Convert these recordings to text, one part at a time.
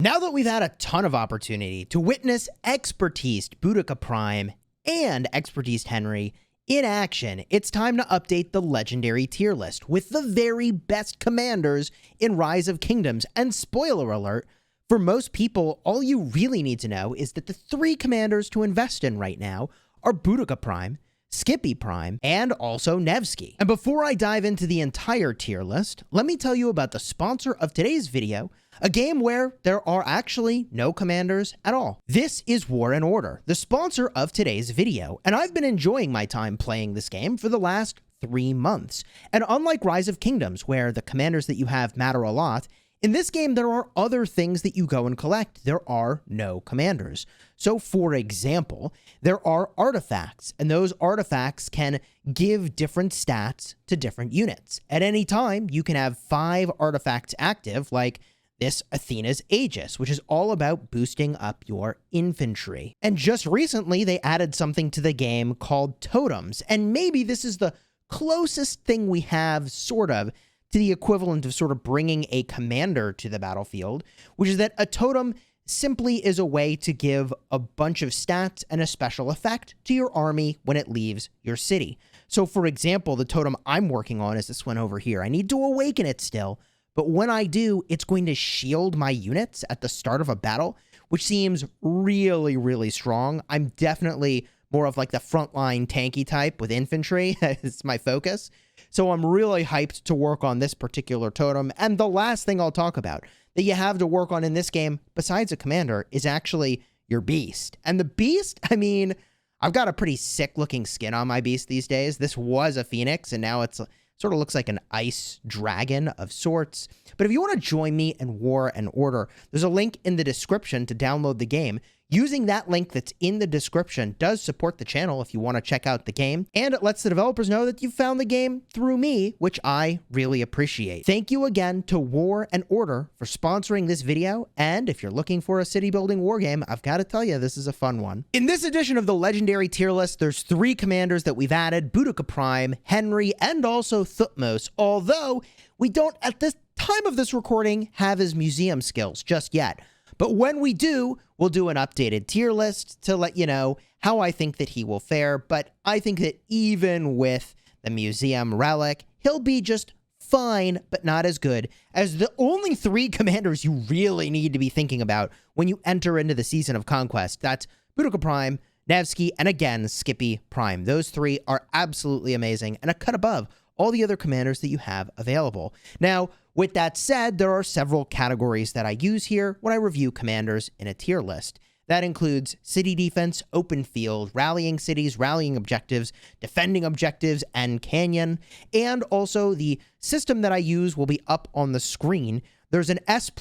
Now that we've had a ton of opportunity to witness Expertise Boudica Prime and Expertise Henry in action, it's time to update the legendary tier list with the very best commanders in Rise of Kingdoms. And spoiler alert, for most people, all you really need to know is that the 3 commanders to invest in right now are Boudica Prime, Skippy Prime, and also Nevsky. And before I dive into the entire tier list, let me tell you about the sponsor of today's video, a game where there are actually no commanders at all. This is War and Order, the sponsor of today's video, and I've been enjoying my time playing this game for the last 3 months. And unlike Rise of Kingdoms, where the commanders that you have matter a lot, in this game, there are other things that you go and collect. There are no commanders. So, for example, there are artifacts, and those artifacts can give different stats to different units. At any time, you can have 5 artifacts active, like this Athena's Aegis, which is all about boosting up your infantry. And just recently, they added something to the game called totems, and maybe this is the closest thing we have, sort of, to the equivalent of sort of bringing a commander to the battlefield, which is that a totem simply is a way to give a bunch of stats and a special effect to your army when it leaves your city. So, for example, the totem I'm working on is this one over here. I need to awaken it still, but when I do, it's going to shield my units at the start of a battle, which seems really, really strong. I'm definitely more of like the frontline tanky type with infantry. It's my focus. So I'm really hyped to work on this particular totem. And the last thing I'll talk about that you have to work on in this game, besides a commander, is actually your beast. And the beast, I mean, I've got a pretty sick looking skin on my beast these days. This was a phoenix, and now it's sort of looks like an ice dragon of sorts. But if you want to join me in War and Order, there's a link in the description to download the game. Using that link that's in the description does support the channel if you want to check out the game, and it lets the developers know that you found the game through me, which I really appreciate. Thank you again to War and Order for sponsoring this video, and if you're looking for a city building war game, I've got to tell you, this is a fun one. In this edition of the Legendary tier list, there's 3 commanders that we've added: Boudica Prime, Henry, and also Thutmose, although we don't, at this time of this recording, have his museum skills just yet. But when we do, we'll do an updated tier list to let you know how I think that he will fare. But I think that even with the museum relic, he'll be just fine, but not as good as the only 3 commanders you really need to be thinking about when you enter into the Season of Conquest. That's Boudica Prime, Nevsky, and again, Skippy Prime. Those 3 are absolutely amazing and a cut above all the other commanders that you have available. Now, with that said, there are several categories that I use here when I review commanders in a tier list. That includes city defense, open field, rallying cities, rallying objectives, defending objectives, and canyon. And also the system that I use will be up on the screen. There's an S+,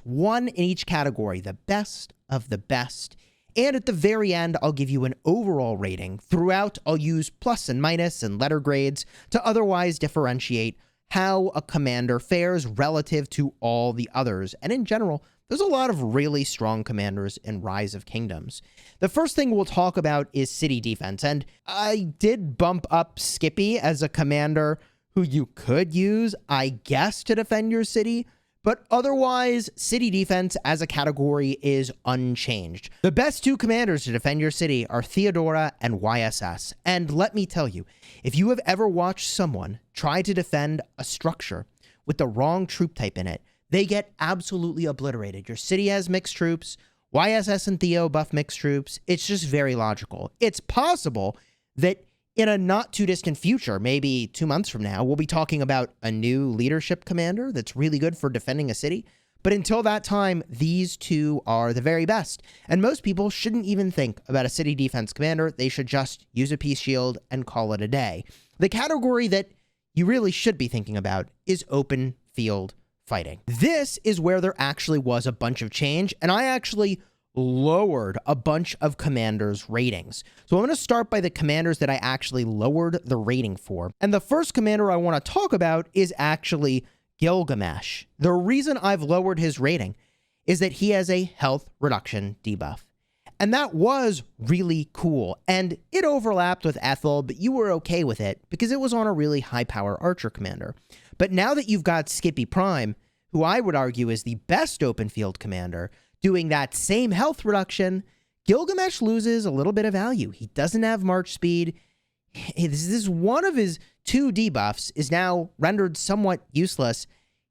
1 in each category, the best of the best. And at the very end, I'll give you an overall rating. Throughout, I'll use plus and minus and letter grades to otherwise differentiate how a commander fares relative to all the others. And in general, there's a lot of really strong commanders in Rise of Kingdoms. The first thing we'll talk about is city defense. And I did bump up Skippy as a commander who you could use, I guess, to defend your city. But otherwise, city defense as a category is unchanged. The best 2 commanders to defend your city are Theodora and YSS. And let me tell you, if you have ever watched someone try to defend a structure with the wrong troop type in it, they get absolutely obliterated. Your city has mixed troops, YSS and Theo buff mixed troops. It's just very logical. It's possible that in a not too distant future, maybe 2 months from now, we'll be talking about a new leadership commander that's really good for defending a city. But until that time, these 2 are the very best. And most people shouldn't even think about a city defense commander. They should just use a peace shield and call it a day. The category that you really should be thinking about is open field fighting. This is where there actually was a bunch of change, and I actually lowered a bunch of commanders' ratings. So I'm going to start by the commanders that I actually lowered the rating for. And the first commander I want to talk about is actually Gilgamesh. The reason I've lowered his rating is that he has a health reduction debuff. And that was really cool. And it overlapped with Ethel, but you were okay with it because it was on a really high power archer commander. But now that you've got Skippy Prime, who I would argue is the best open field commander, doing that same health reduction, Gilgamesh loses a little bit of value. He doesn't have March speed. This is one of his 2 debuffs is now rendered somewhat useless.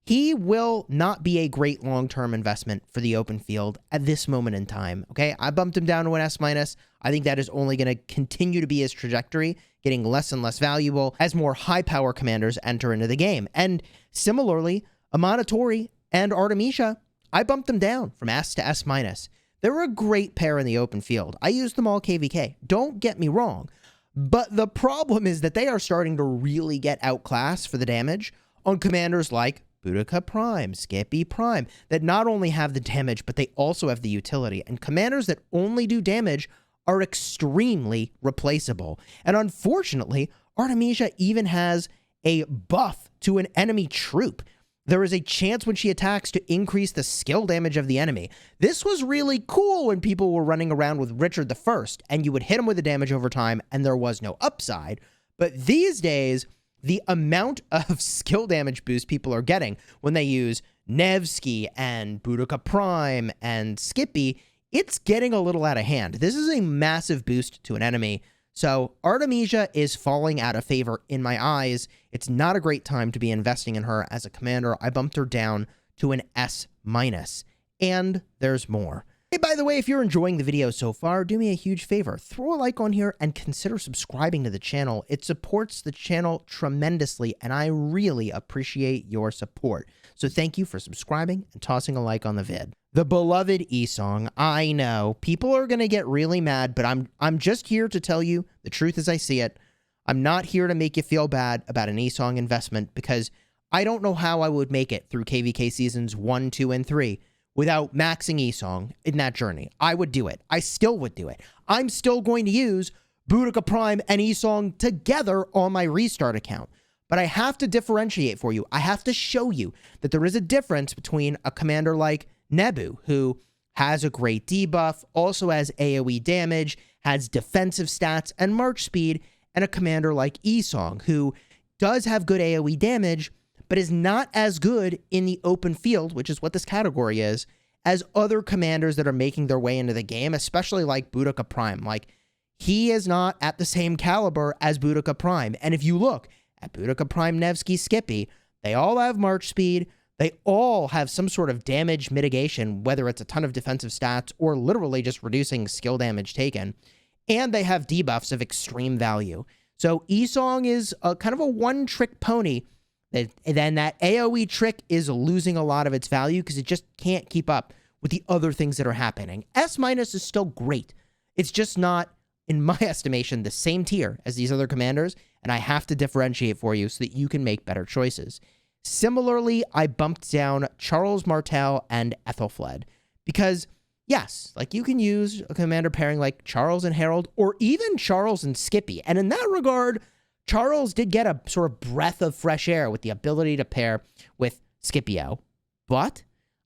He will not be a great long-term investment for the open field at this moment in time, okay? I bumped him down to an S-. I think that is only going to continue to be his trajectory, getting less and less valuable as more high-power commanders enter into the game. And similarly, Amanatori and Artemisia, I bumped them down from S to S-. They're a great pair in the open field. I use them all KVK. Don't get me wrong. But the problem is that they are starting to really get outclassed for the damage on commanders like Boudica Prime, Skippy Prime, that not only have the damage, but they also have the utility. And commanders that only do damage are extremely replaceable. And unfortunately, Artemisia even has a buff to an enemy troop. There is a chance when she attacks to increase the skill damage of the enemy. This was really cool when people were running around with Richard I, and you would hit him with the damage over time, and there was no upside. But these days, the amount of skill damage boost people are getting when they use Nevsky and Boudica Prime and Skippy, it's getting a little out of hand. This is a massive boost to an enemy. So Artemisia is falling out of favor in my eyes. It's not a great time to be investing in her as a commander. I bumped her down to an S-. And there's more. Hey, by the way, if you're enjoying the video so far, do me a huge favor. Throw a like on here and consider subscribing to the channel. It supports the channel tremendously, and I really appreciate your support. So thank you for subscribing and tossing a like on the vid. The beloved E-Song. I know, people are going to get really mad, but I'm just here to tell you the truth as I see it. I'm not here to make you feel bad about an E-Song investment, because I don't know how I would make it through KVK seasons 1, 2, and 3 without maxing E-Song in that journey. I would do it. I still would do it. I'm still going to use Boudica Prime and E-Song together on my restart account. But I have to differentiate for you. I have to show you that there is a difference between a commander like Nebu, who has a great debuff, also has AoE damage, has defensive stats and march speed, and a commander like E-Song, who does have good AoE damage, but is not as good in the open field, which is what this category is, as other commanders that are making their way into the game, especially like Boudica Prime. Like, he is not at the same caliber as Boudica Prime. And if you look at Boudica Prime, Nevsky, Skippy, they all have march speed. They all have some sort of damage mitigation, whether it's a ton of defensive stats or literally just reducing skill damage taken. And they have debuffs of extreme value. So E-Song is a kind of a one-trick pony. Then that AoE trick is losing a lot of its value because it just can't keep up with the other things that are happening. S- is still great. It's just not, in my estimation, the same tier as these other commanders, and I have to differentiate for you so that you can make better choices. Similarly, I bumped down Charles Martel and Ethelfled because, yes, like you can use a commander pairing like Charles and Harold or even Charles and Skippy. And in that regard, Charles did get a sort of breath of fresh air with the ability to pair with Scipio, but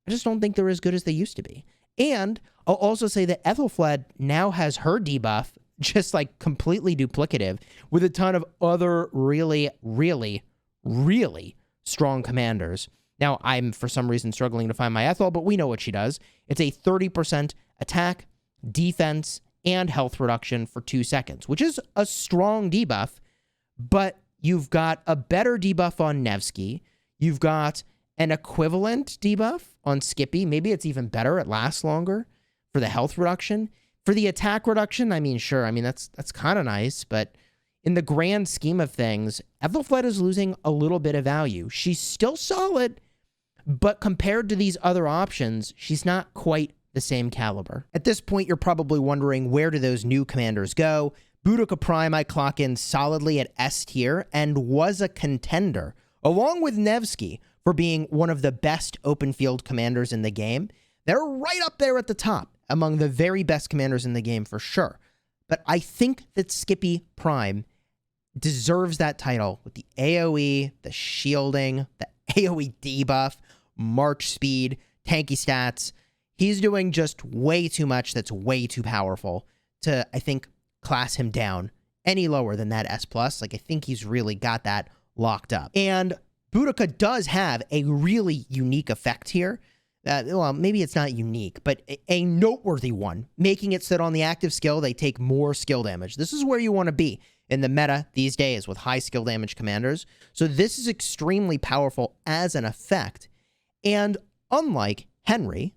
I just don't think they're as good as they used to be. And I'll also say that Ethelfled now has her debuff just like completely duplicative with a ton of other really, really, really strong commanders. Now, I'm for some reason struggling to find my Ethel, but we know what she does. It's a 30% attack, defense, and health reduction for 2 seconds, which is a strong debuff. But you've got a better debuff on Nevsky. You've got an equivalent debuff on Skippy. Maybe it's even better. It lasts longer for the health reduction. For the attack reduction, I mean, sure. I mean, that's kind of nice. But in the grand scheme of things, Ethelfled is losing a little bit of value. She's still solid, but compared to these other options, she's not quite the same caliber. At this point, you're probably wondering, where do those new commanders go? Boudica Prime, I clock in solidly at S tier and was a contender, along with Nevsky, for being one of the best open field commanders in the game. They're right up there at the top, among the very best commanders in the game for sure. But I think that Skippy Prime deserves that title with the AoE, the shielding, the AoE debuff, march speed, tanky stats. He's doing just way too much that's way too powerful to, I think, class him down any lower than that S+. Like, I think he's really got that locked up. And Boudica does have a really unique effect here well, maybe it's not unique, but a noteworthy one, making it so that on the active skill, they take more skill damage. This is where you want to be in the meta these days with high skill damage commanders. So this is extremely powerful as an effect. And unlike Henry,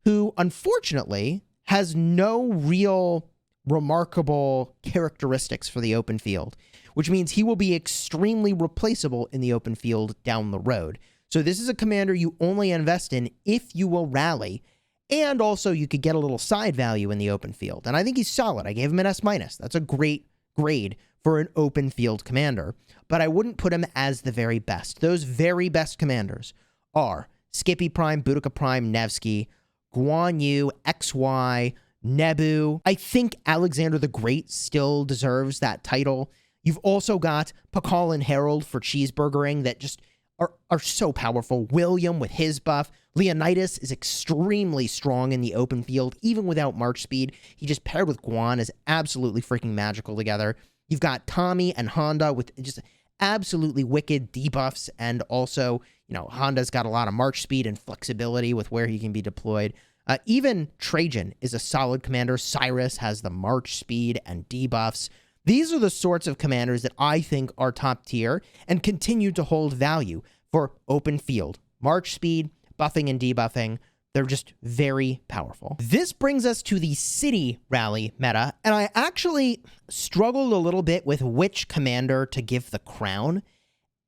who unfortunately has no real remarkable characteristics for the open field, which means he will be extremely replaceable in the open field down the road. So this is a commander you only invest in if you will rally, and also you could get a little side value in the open field. And I think he's solid. I gave him an S-. That's a great grade for an open field commander, but I wouldn't put him as the very best. Those very best commanders are Skippy Prime, Boudica Prime, Nevsky, Guan Yu, XY, Nebu. I think Alexander the Great still deserves that title. You've also got Pakal and Herald for cheeseburgering that just are so powerful. William with his buff. Leonidas is extremely strong in the open field, even without March speed. He just paired with Guan is absolutely freaking magical together. You've got Tommy and Honda with just absolutely wicked debuffs, and also, you know, Honda's got a lot of March speed and flexibility with where he can be deployed. Even Trajan is a solid commander. Cyrus has the March speed and debuffs. These are the sorts of commanders that I think are top tier and continue to hold value for open field. March speed, buffing and debuffing, they're just very powerful. This brings us to the city rally meta, and I actually struggled a little bit with which commander to give the crown.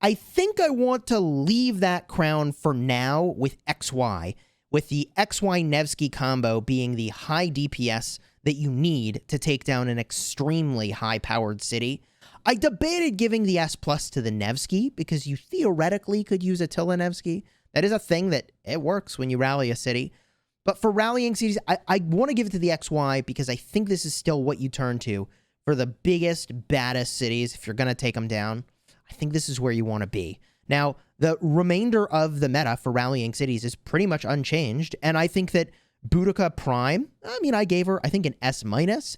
I think I want to leave that crown for now with XY, with the XY Nevsky combo being the high DPS that you need to take down an extremely high-powered city. I debated giving the S+ to the Nevsky because you theoretically could use Attila Nevsky. That is a thing that it works when you rally a city. But for rallying cities, I want to give it to the XY because I think this is still what you turn to for the biggest, baddest cities if you're going to take them down. I think this is where you want to be. Now, the remainder of the meta for rallying cities is pretty much unchanged, and I think that Boudica Prime, I gave her, I think, an S-,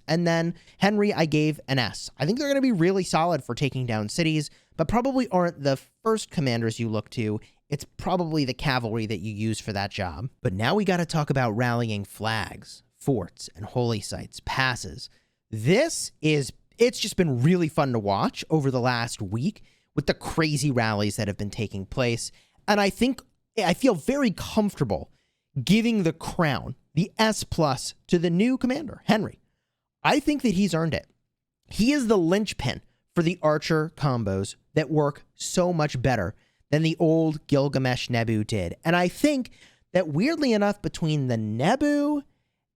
and then Henry, I gave an S. I think they're going to be really solid for taking down cities, but probably aren't the first commanders you look to. It's probably the cavalry that you use for that job. But now we got to talk about rallying flags, forts, and holy sites, passes. It's just been really fun to watch over the last week with the crazy rallies that have been taking place, and I feel very comfortable giving the crown, the S+, to the new commander, Henry. I think that he's earned it. He is the linchpin for the archer combos that work so much better than the old Gilgamesh Nebu did. And I think that weirdly enough, between the Nebu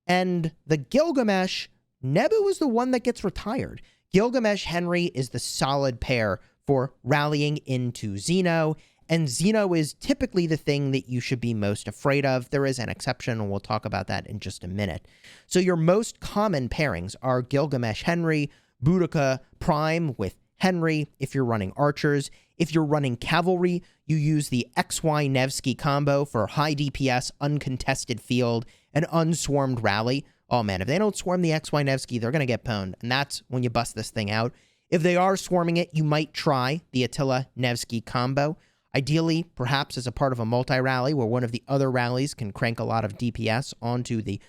and the Gilgamesh, Nebu is the one that gets retired. Gilgamesh Henry is the solid pair for rallying into Xeno, and Xeno is typically the thing that you should be most afraid of. There is an exception, and we'll talk about that in just a minute. So your most common pairings are Gilgamesh Henry, Boudica Prime with Henry if you're running archers. If you're running cavalry, you use the XY Nevsky combo for high DPS, uncontested field, and unswarmed rally. Oh man, if they don't swarm the XY Nevsky, they're going to get pwned, and that's when you bust this thing out. If they are swarming it, you might try the Attila Nevsky combo. Ideally, perhaps as a part of a multi-rally where one of the other rallies can crank a lot of DPS onto the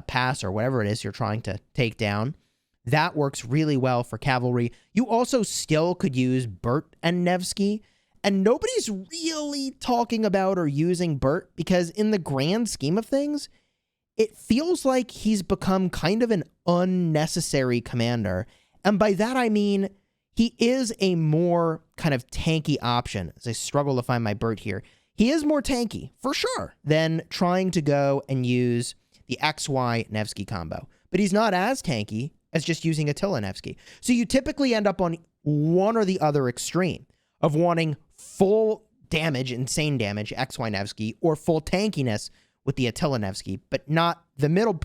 pass or whatever it is you're trying to take down. That works really well for cavalry. You also still could use Bert and Nevsky, and nobody's really talking about or using Bert because in the grand scheme of things, it feels like he's become kind of an unnecessary commander. And by that I mean he is a more kind of tanky option, as I struggle to find my Bert here. He is more tanky, for sure, than trying to go and use the XY Nevsky combo. But he's not as tanky as just using Attila Nevsky. So you typically end up on one or the other extreme of wanting full damage, insane damage, XY Nevsky, or full tankiness with the Attila Nevsky, but not the middle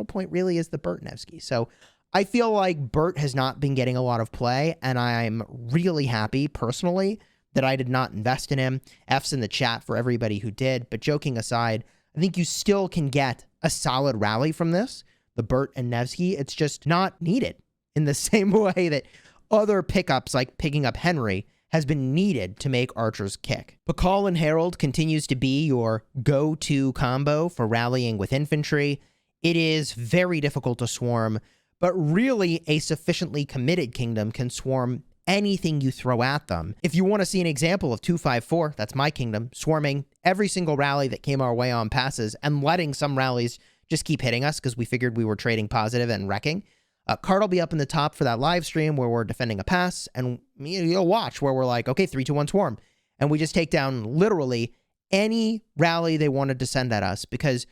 point really is the Bert Nevsky. So I feel like Bert has not been getting a lot of play, and I'm really happy, personally, that I did not invest in him. F's in the chat for everybody who did, but joking aside, I think you still can get a solid rally from this, the Bert and Nevsky. It's just not needed in the same way that other pickups, like picking up Henry, has been needed to make archers kick. Pakal and Herald continues to be your go-to combo for rallying with infantry. It is very difficult to swarm, but really a sufficiently committed kingdom can swarm anything you throw at them. If you want to see an example of 254, that's my kingdom, swarming every single rally that came our way on passes and letting some rallies just keep hitting us because we figured we were trading positive and wrecking. Card will be up in the top for that live stream where we're defending a pass, and you'll watch where we're like, okay, 3, 2, 1, swarm. And we just take down literally any rally they wanted to send at us, because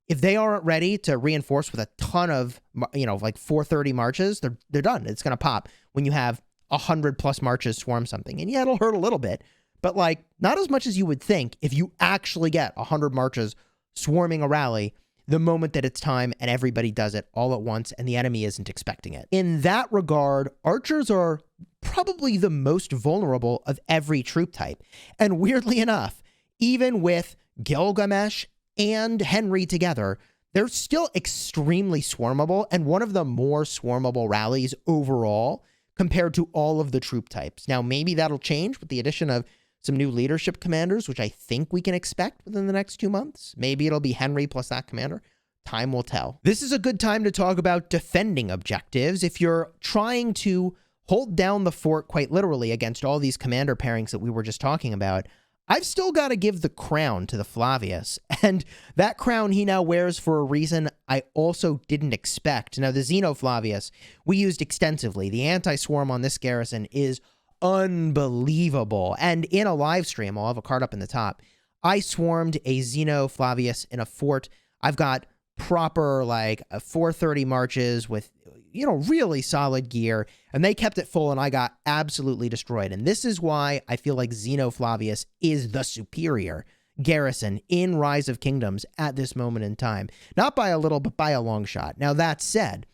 if they aren't ready to reinforce with a ton of, like 430 marches, they're done. It's going to pop when you have 100 plus marches swarm something. And yeah, it'll hurt a little bit, but like not as much as you would think if you actually get 100 marches swarming a rally the moment that it's time and everybody does it all at once and the enemy isn't expecting it. In that regard, archers are probably the most vulnerable of every troop type. And weirdly enough, even with Gilgamesh and Henry together, they're still extremely swarmable and one of the more swarmable rallies overall compared to all of the troop types. Now, maybe that'll change with the addition of some new leadership commanders, which I think we can expect within the next 2 months. Maybe it'll be Henry plus that commander. Time will tell. This is a good time to talk about defending objectives. If you're trying to hold down the fort quite literally against all these commander pairings that we were just talking about, I've still got to give the crown to the Flavius, and that crown he now wears for a reason I also didn't expect. Now, the Zeno Flavius we used extensively. The anti-swarm on this garrison is unbelievable, and in a live stream, I'll have a card up in the top, I swarmed a Zeno Flavius in a fort. I've got proper, like, 430 marches with, really solid gear, and they kept it full, and I got absolutely destroyed. And this is why I feel like Zeno Flavius is the superior garrison in Rise of Kingdoms at this moment in time. Not by a little, but by a long shot. Now, that said,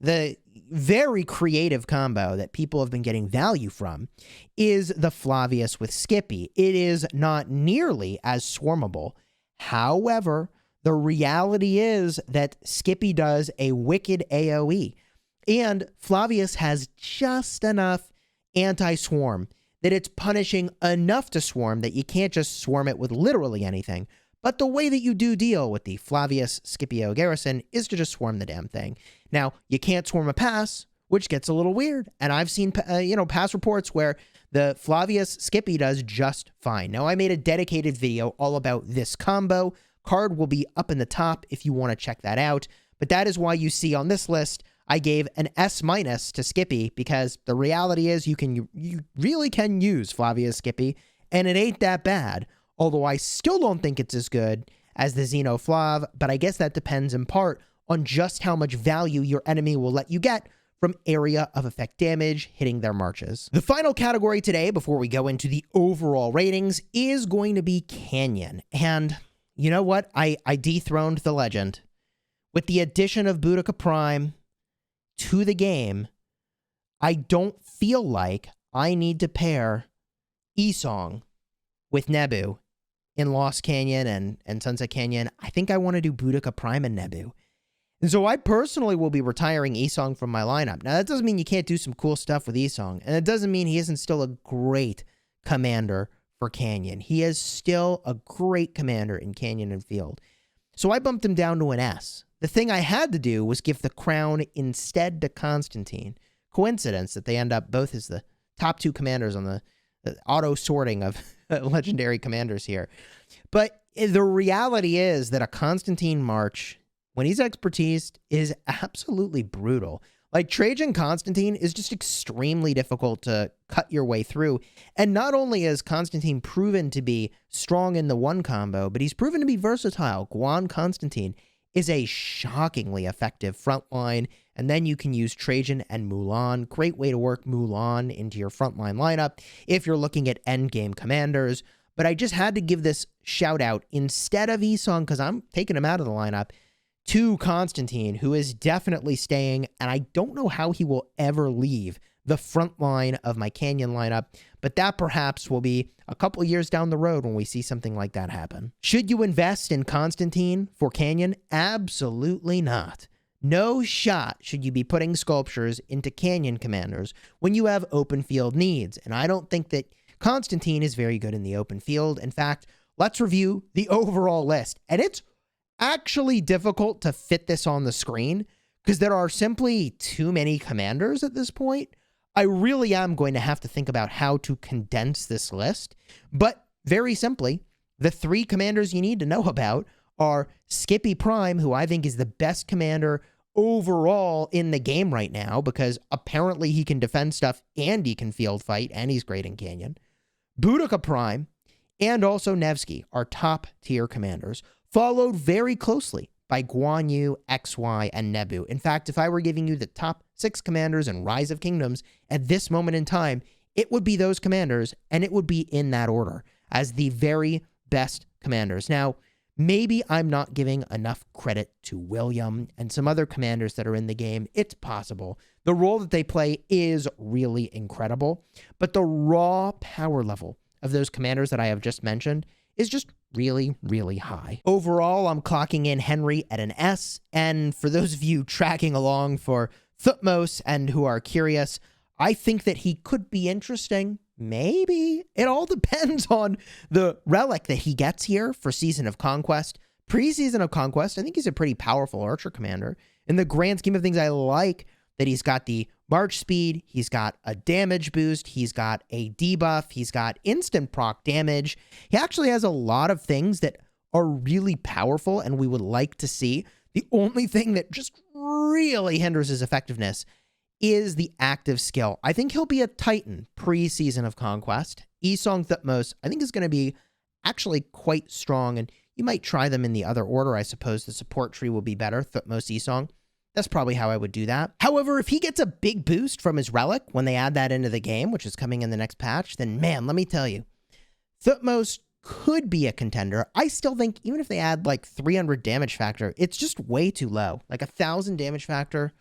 the very creative combo that people have been getting value from is the Flavius with Skippy. It is not nearly as swarmable. However, the reality is that Skippy does a wicked AoE. And Flavius has just enough anti-swarm that it's punishing enough to swarm that you can't just swarm it with literally anything. But the way that you do deal with the Flavius Scipio garrison is to just swarm the damn thing. Now, you can't swarm a pass, which gets a little weird. And I've seen, pass reports where the Flavius Skippy does just fine. Now, I made a dedicated video all about this combo. Card will be up in the top if you want to check that out. But that is why you see on this list, I gave an S- to Skippy, because the reality is you really can use Flavius Skippy, and it ain't that bad. Although I still don't think it's as good as the Zeno Flav, but I guess that depends in part on just how much value your enemy will let you get from area of effect damage hitting their marches. The final category today, before we go into the overall ratings, is going to be Canyon. And you know what? I dethroned the legend. With the addition of Boudica Prime to the game, I don't feel like I need to pair Esong with Nebu in Lost Canyon and Sunset Canyon. I think I want to do Boudica Prime and Nebu. And so I personally will be retiring Esong from my lineup. Now, that doesn't mean you can't do some cool stuff with Esong, and it doesn't mean he isn't still a great commander for Canyon. He is still a great commander in Canyon and Field. So I bumped him down to an S. The thing I had to do was give the crown instead to Constantine. Coincidence that they end up both as the top two commanders on the auto sorting of legendary commanders here. But the reality is that a Constantine march, when he's expertised, is absolutely brutal. Like, Trajan Constantine is just extremely difficult to cut your way through. And not only has Constantine proven to be strong in the one combo, but he's proven to be versatile. Guan Constantine is a shockingly effective frontline, and then you can use Trajan and Mulan. Great way to work Mulan into your frontline lineup if you're looking at endgame commanders. But I just had to give this shout out instead of Esong, because I'm taking him out of the lineup, to Constantine, who is definitely staying, and I don't know how he will ever leave the front line of my Canyon lineup, but that perhaps will be a couple years down the road when we see something like that happen. Should you invest in Constantine for Canyon? Absolutely not. No shot should you be putting sculptures into Canyon commanders when you have open field needs, and I don't think that Constantine is very good in the open field. In fact, let's review the overall list. And it's actually difficult to fit this on the screen because there are simply too many commanders at this point. I really am going to have to think about how to condense this list. But very simply, the 3 commanders you need to know about are Skippy Prime, who I think is the best commander overall in the game right now because apparently he can defend stuff and he can field fight and he's great in Canyon. Boudica Prime and also Nevsky are top tier commanders, followed very closely by Guan Yu, XY, and Nebu. In fact, if I were giving you the top 6 commanders in Rise of Kingdoms at this moment in time, it would be those commanders and it would be in that order as the very best commanders. Now, maybe I'm not giving enough credit to William and some other commanders that are in the game. It's possible. The role that they play is really incredible, but the raw power level of those commanders that I have just mentioned is just really, really high. Overall, I'm clocking in Henry at an S, and for those of you tracking along for Thutmose and who are curious, I think that he could be interesting. Maybe. It all depends on the relic that he gets here for Season of Conquest. Pre-Season of Conquest, I think he's a pretty powerful archer commander. In the grand scheme of things, I like that he's got the march speed, he's got a damage boost, he's got a debuff, he's got instant proc damage. He actually has a lot of things that are really powerful and we would like to see. The only thing that just really hinders his effectiveness is the active skill. I think he'll be a Titan pre-Season of Conquest. Isong Thutmose, I think, is going to be actually quite strong, and you might try them in the other order. I suppose the support tree will be better, Thutmose, Isong. That's probably how I would do that. However, if he gets a big boost from his relic when they add that into the game, which is coming in the next patch, then man, let me tell you, Thutmose could be a contender. I still think even if they add like 300 damage factor, it's just way too low. Like 1,000 damage factor,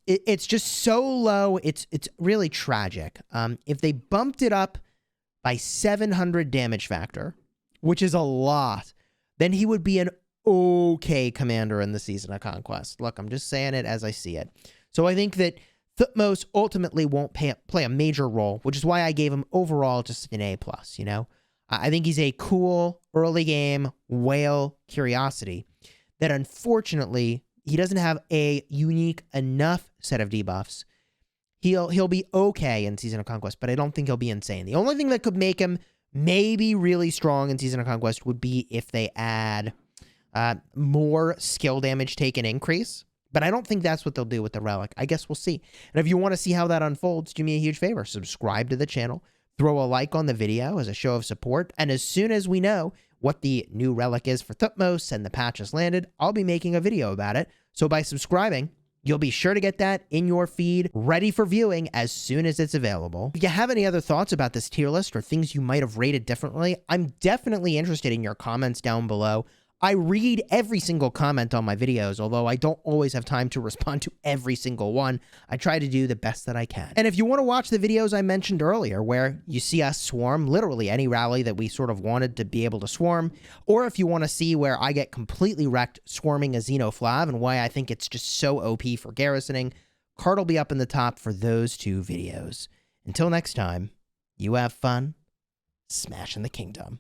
it's just so low. It's really tragic. If they bumped it up by 700 damage factor, which is a lot, then he would be an okay commander in the Season of Conquest. Look, I'm just saying it as I see it. So I think that Thutmose ultimately won't play a major role, which is why I gave him overall just an A+, you know? I think he's a cool early game whale curiosity that unfortunately he doesn't have a unique enough set of debuffs. He'll be okay in Season of Conquest, but I don't think he'll be insane. The only thing that could make him maybe really strong in Season of Conquest would be if they add more skill damage taken increase, but I don't think that's what they'll do with the relic. I guess we'll see. And if you want to see how that unfolds, do me a huge favor. Subscribe to the channel, throw a like on the video as a show of support, and as soon as we know what the new relic is for Thutmose and the patch has landed, I'll be making a video about it. So by subscribing, you'll be sure to get that in your feed, ready for viewing as soon as it's available. If you have any other thoughts about this tier list or things you might have rated differently, I'm definitely interested in your comments down below. I read every single comment on my videos, although I don't always have time to respond to every single one. I try to do the best that I can. And if you want to watch the videos I mentioned earlier, where you see us swarm literally any rally that we sort of wanted to be able to swarm, or if you want to see where I get completely wrecked swarming a Xenoflav and why I think it's just so OP for garrisoning, card will be up in the top for those 2 videos. Until next time, you have fun smashing the kingdom.